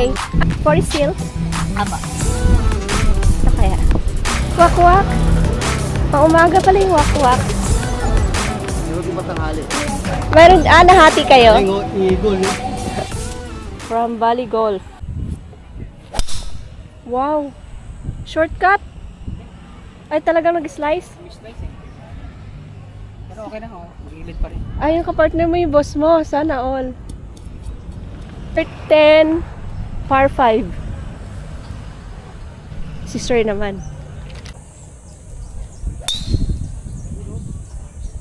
Okay. Forest Hills. Aba. Ito kaya. Wakwak. Umaga pala yung wakwak. Hindi ko matanghali. Meron, nahati kayo? Igol. From Valley Golf. Wow. Shortcut. Ay, talagang nag-slice? Pero okay na ako. Gilid pa rin. Ay, yung kapartner mo yung boss mo. Sana all. 10, par 5. Si Sir naman.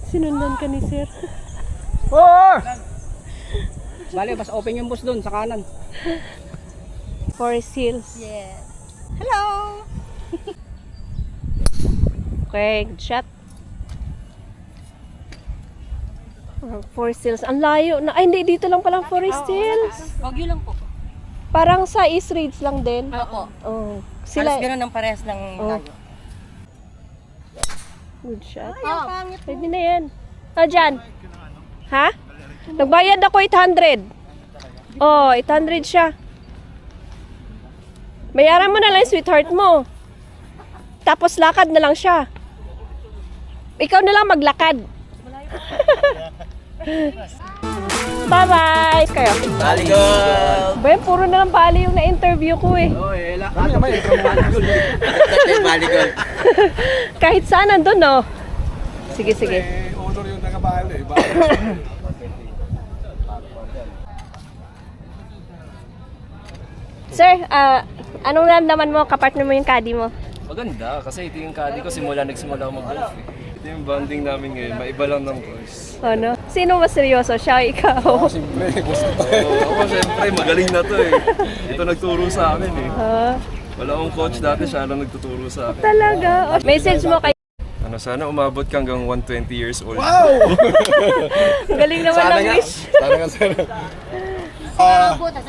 Sinundan ka ni Sir. Bale, mas open yung bus doon sa kanan. Forest Hills. Yes. Hello! Okay, good shot. Forest Hills. Ang layo na. Ay, hindi. Dito lang pala Forest Hills. Wagyu lang po. Parang sa East Ridge lang din. Opo. Oh. Sila. Sila. Halos gano'n ng parehas ng Oh. tayo. Good shot. Oh. Pwede na yan. Ah, dyan. Ha? Nagbayad ako 800. Oh, 800 siya. Bayaran mo na lang yung sweetheart mo. Tapos lakad na lang siya. Ikaw na lang maglakad. Bye-bye! Kayo. Bali Gold! Ba, puro na lang bali yung na-interview ko eh. Oy, kami naman yung Bali Gold. Bali Gold. Kahit saan nandun, no? Sige, sige. Honor yung taga-Bali. Sir, anong naman mo, kapartner mo yung caddy mo? Maganda, kasi ito yung caddy ko nagsimula ako mag-golf eh. Ito yung bonding namin ngayon, maiba lang ng course. Ano? Sino mas seryoso? Siya o ikaw? Siyempre, gusto ko. Ako syempre, magaling na to eh. Ito nagturo sa amin eh. Wala akong coach dati, siya lang nagtuturo sa akin. Talaga? Message mo kay... Ano, sana umabot ka hanggang 120 years old. Wow! Galing naman ng wish. Sana nga, sana.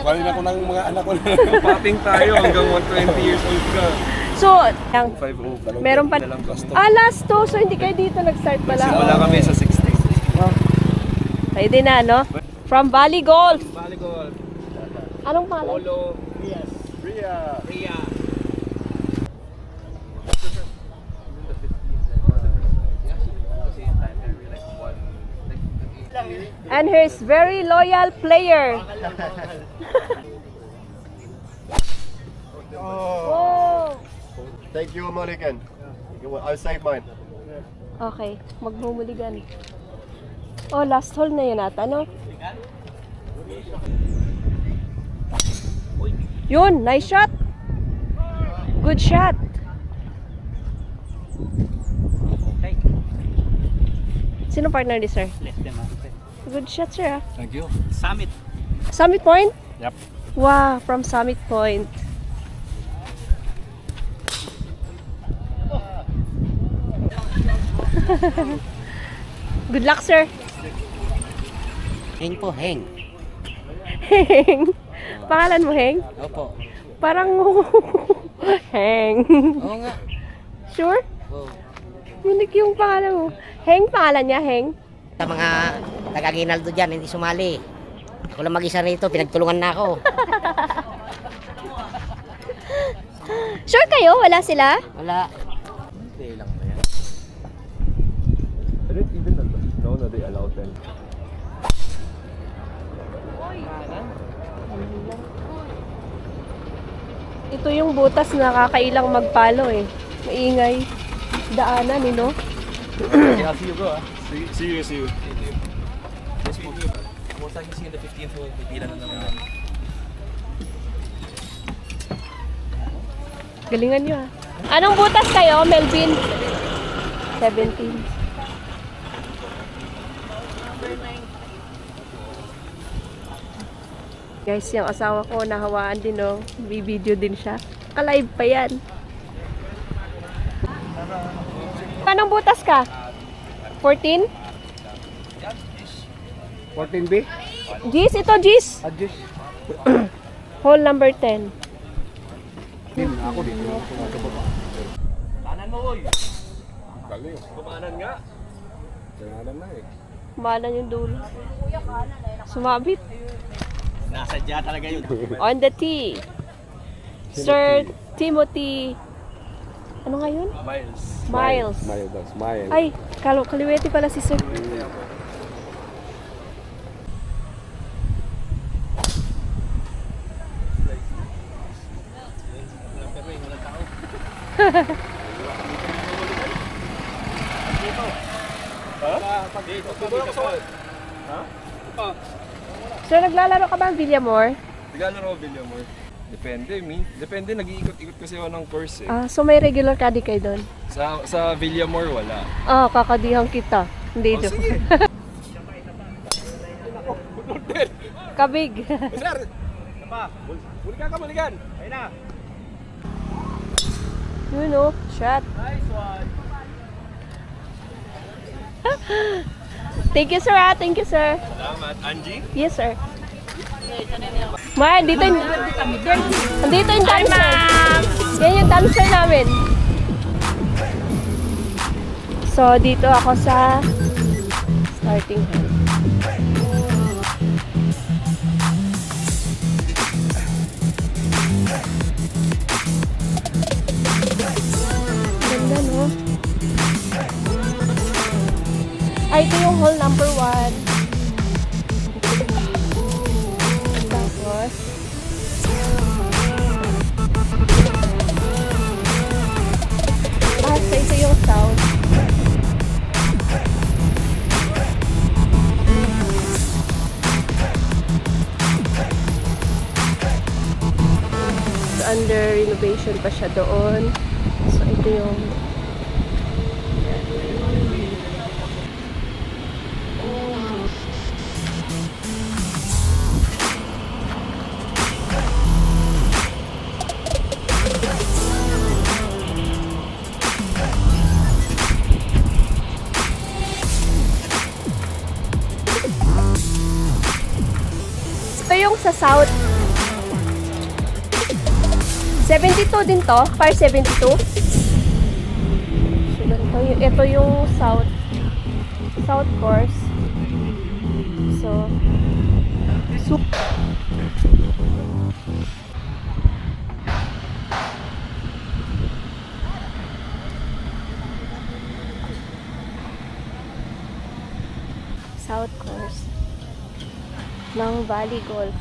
Bali na ko ng mga anak ko na. Pating tayo hanggang 120 years old ka. So, yung, 5-0. meron pa... lang kami. last to. So, hindi kayo dito nag-start pala. Simula kami sa 60. Pwede na, no? From Valley Golf. Bali Gold. Anong pangalan? Polo. Ria. And here's very loyal player. Oh. Thank you, American. I'll save mine. Okay, magmumuligan. Oh, last hole na yun ata, no? Yun, nice shot. Good shot. Sino partner ni sir? Good shot, sir. Thank you. Summit. Summit Point? Yep. Wow, from Summit Point. Good luck, sir. Heng po, heng. Heng. Pangalan mo, Heng? Opo. Parang Heng. Oo nga. Sure? Oo. Unique yung pangalan mo. Heng, pangalan niya, Heng. Sa mga taga-Ginaldo dyan, hindi sumali. Ako lang mag-isa rito, pinagtulungan na ako. Sure kayo? Wala sila? Wala. I didn't even know that they allow 10. Ito yung butas na nakakailang magpalo eh. Maingay. Daanan eh, no? Yeah, see you bro. See you. Yes po. Most likely see you in the 15th hole. Pipila na naman. Galingan nyo ah. Anong butas kayo, Melvin? 17. Guys, yung asawa ko nahawaan din, no? Bi-video din siya. Ka-live pa yan. Anong butas ka? 14? 14B? Gis, ito Gis. Adjust. Hole number 10. Ako dito. Kanan mo, boy. Galing. Kumanan nga. Kailangan na eh. Malan yung dulo. Sumabit. Nasadya talaga yun. On the tee. Sir Timothy. Ano nga yun? Miles. Smile. Ay, kaliwete pala si Sir. Sir, naglalaro ka ba ng Villamor? Naglalaro Villamor. Depende, nag-iikot-ikot kasi ako ng course eh. Ah, so may regular caddy kayo doon? Sa Villamor wala. Ah, kakadihan kita. Hindi doon. Sige. Kabig. Sir! Bulikan ka, bulikan! Ayun na! Yun o, shot. Nice one! Thank you, sir. Thank you, sir. Salamat. Angie? Yes, sir. Ma, dito yung dancer. Yan yung dancer namin. So, dito ako sa starting hand. Ganda, no? Ay, ito yung hole number 1. Tapos, so ito yung sound. So, under renovation pa siya doon. So, ito yung sa south. 72 din to, par 72. So, ito yung south course. So, south course ng Valley Golf.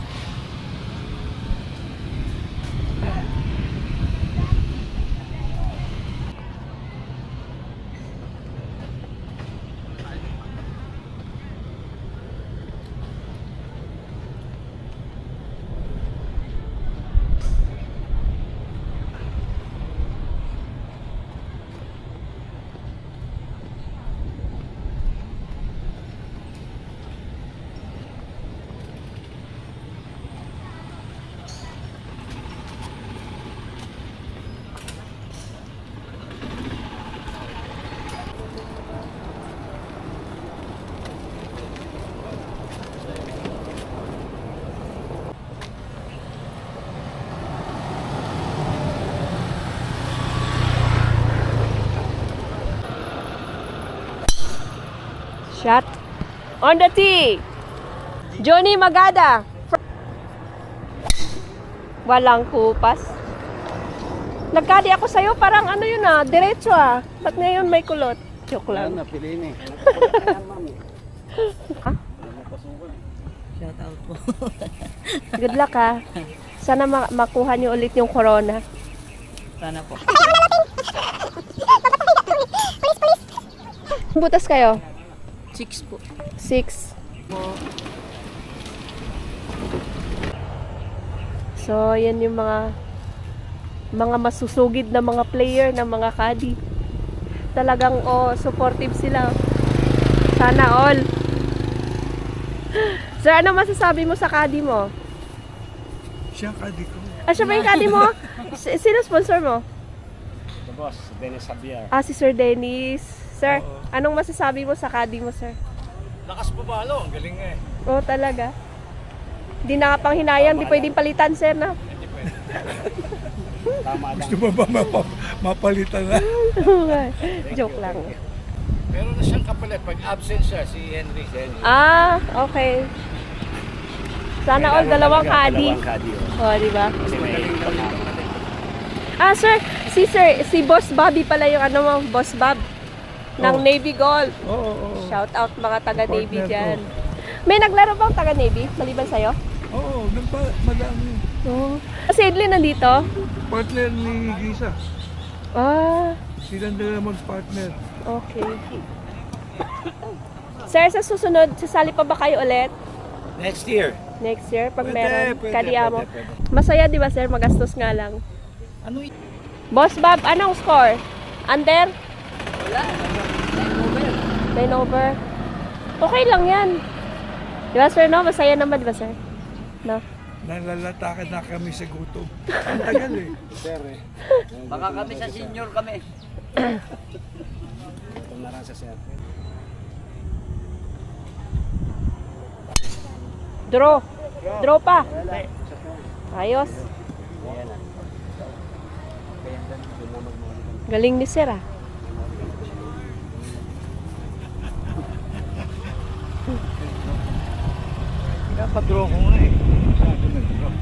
Shot on the tee. Johnny Magada. Walang kupas. Nagkadi ako sa'yo, parang ano yun diretso Ba't ngayon may kulot? Joke lang. Napiliin eh. Shout out po. Good luck Sana makuha niyo ulit yung corona. Sana po. Butas kayo? 6 po. 6. So, yan yung mga masusugid na mga player ng mga caddy. Talagang supportive sila. Sana all. Sir, ano masasabi mo sa caddy mo? Siya caddy ko. Siya ba yung caddy mo? Sino sponsor mo? The boss, Dennis Javier. Si Sir Dennis. Sir, anong masasabi mo sa caddy mo, sir? Lakas pumalo, ang galing nga eh. Talaga? Di nakapanghinayang, di pwedeng palitan, sir, na? Tama lang. Gusto mo ba mapalitan na? Joke lang. Meron na siyang kapalit pag absent siya, si Henry. Okay. Sana all dalawang caddy. Oh, di ba? Ah, sir, si Boss Bobby pala yung ano mo, Boss Bob ng Navy Golf. Shout out mga taga Navy diyan. May naglaro bang taga Navy maliban sa'yo? Oo, madami. Oo. Si Edlin nandito? Partner ni Gisa. Ah, Silang dalawa mag-partner. okay. Sir, sa susunod, sasali pa ba kayo ulit? Next year. Next year, pag Pwede, meron, pwede, kadiya mo. pwede. Masaya, di ba, sir? Magastos nga lang. Ano Boss Bob, anong score? Under? 9 over. Okay lang yan. Di ba, sir, no? Masaya naman, di ba, sir? No? Nalalatakan na kami sa gutom. Ang tagal eh. Baka kami sa senior kami. Draw. Draw pa. Ayos. Galing ni sir, ah. Pinapadraw ko nga eh. Sabi nag-draw.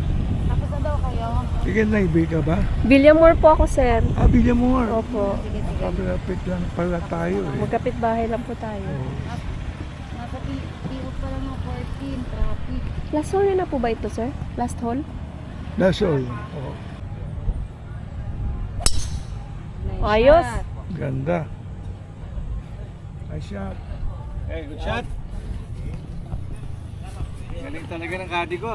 Sige, naibig ka ba? Villamore po ako, sir. Ah, bilya mo nga. Opo. Kapit lang pala tayo eh. Magkapit bahay lang po tayo. Nasa PO pa lang ng 14, traffic. Last hole na po ba ito, sir? Last hole? That's all. Oh, Ayos. ganda. Nice shot. Hey, good shot. Galing talaga ng caddy ko.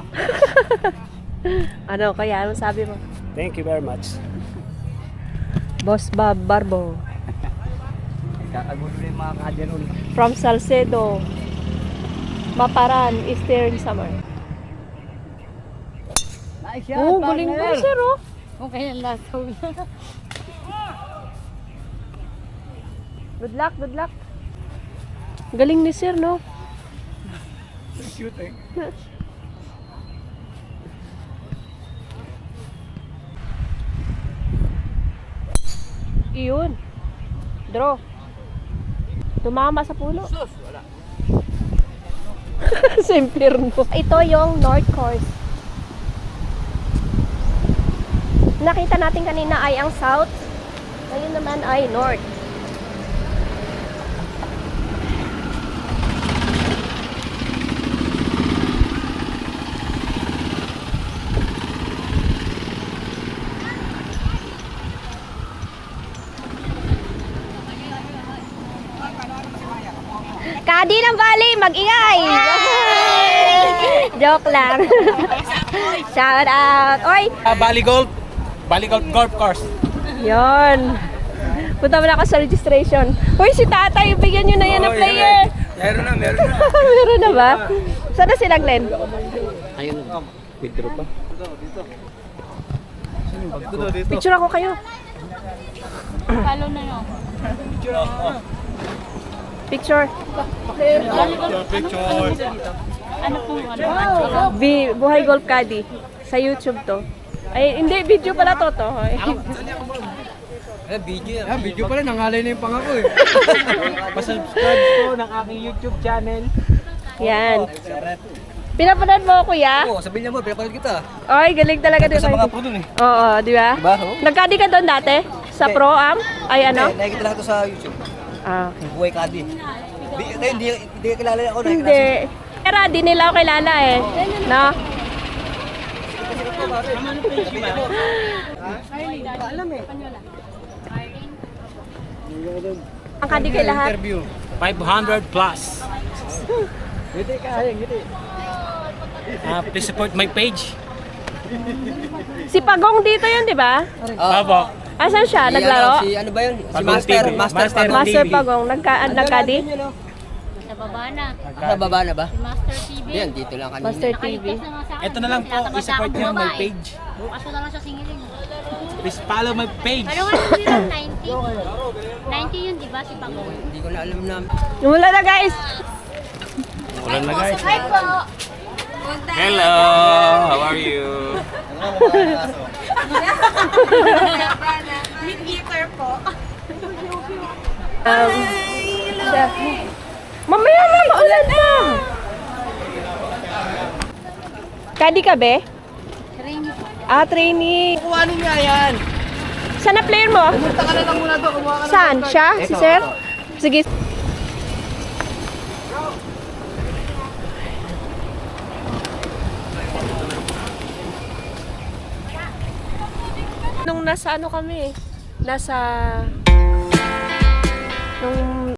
Ano kaya? Ano sabi mo? Thank you very much. Boss Bob Barbo. Kakagulo na yung mga caddy nun. From Salcedo. Maparan, Eastern Samar. Nice shot, Oh, galing po, sir, oh. Okay lang last hole. Good luck, good luck. Galing ni sir, no? Thank you, thank you. Iyon. Draw. Tumama sa puno. Sa impyerno. Ito yung North Course. Nakita natin kanina ay ang South. Ngayon naman ay North. Kadi ng Bali, mag-ingay! Joke lang. Shout out! Oy! Bali Golf Golf Course. Yon. Punta mo na ako sa registration. Uy, si tatay, bigyan nyo na yan ng player. Meron na. Meron na ba? Saan na sila, Glenn? Ayun. Withdraw pa. Picture ako kayo. Follow na yun. Picture. Ano po, ano? Buhay Golf Caddy. Sa YouTube to. Ay, hindi, video pala to. Video pala, nangalay na yung pangako eh. Pasubscribe ko ng aking YouTube channel. Yan. Pinapanood mo ako, kuya? Oo, sabihin niya mo, pinapanood kita. Ay, galing talaga din. Sa mga pro dun eh. Oo, di ba? Diba? Oo. Nagkadi ka doon dati? Sa Pro-Am? Ay, ano? Hindi, nakikita lang ito sa YouTube. Ah, okay. Buhay caddy. Hindi ka kilala ako. Hindi. Pero di nila ako kilala eh. No? Ang kadi kay lahat. 500 plus. Please support my page. Si Pagong dito yun, di ba? Opo. Asan siya? Naglaro? Si ano ba yun? Si Pagong Master. TV. Master Master Pagong. Master TV. Pagong. Nagkadi? Sa baba na. Sa baba na ba? Si Master TV. Yan, dito lang kanina. Master TV. Nakaligtas na nga sa akin. Ito na lang po, Tinatamad i-support akong niyo my babae. page. Bukas ko na lang sa singiling. Please follow my page. Ano nga yun, 90? 90 yun, di ba, si Pagong? Hindi ko na alam na. Wala na, guys. Ulan na guys. Hi po! Hello, how are you? Mamaya na, maulan na. Kadi ka, be? Trainee po. Ah, trainee. Kuhanin nga yan. Saan na player mo? Pumunta ka na lang muna doon. Kumuha ka na Saan? ng Siya? Si sir? Sige. Nung nasa ano kami, nasa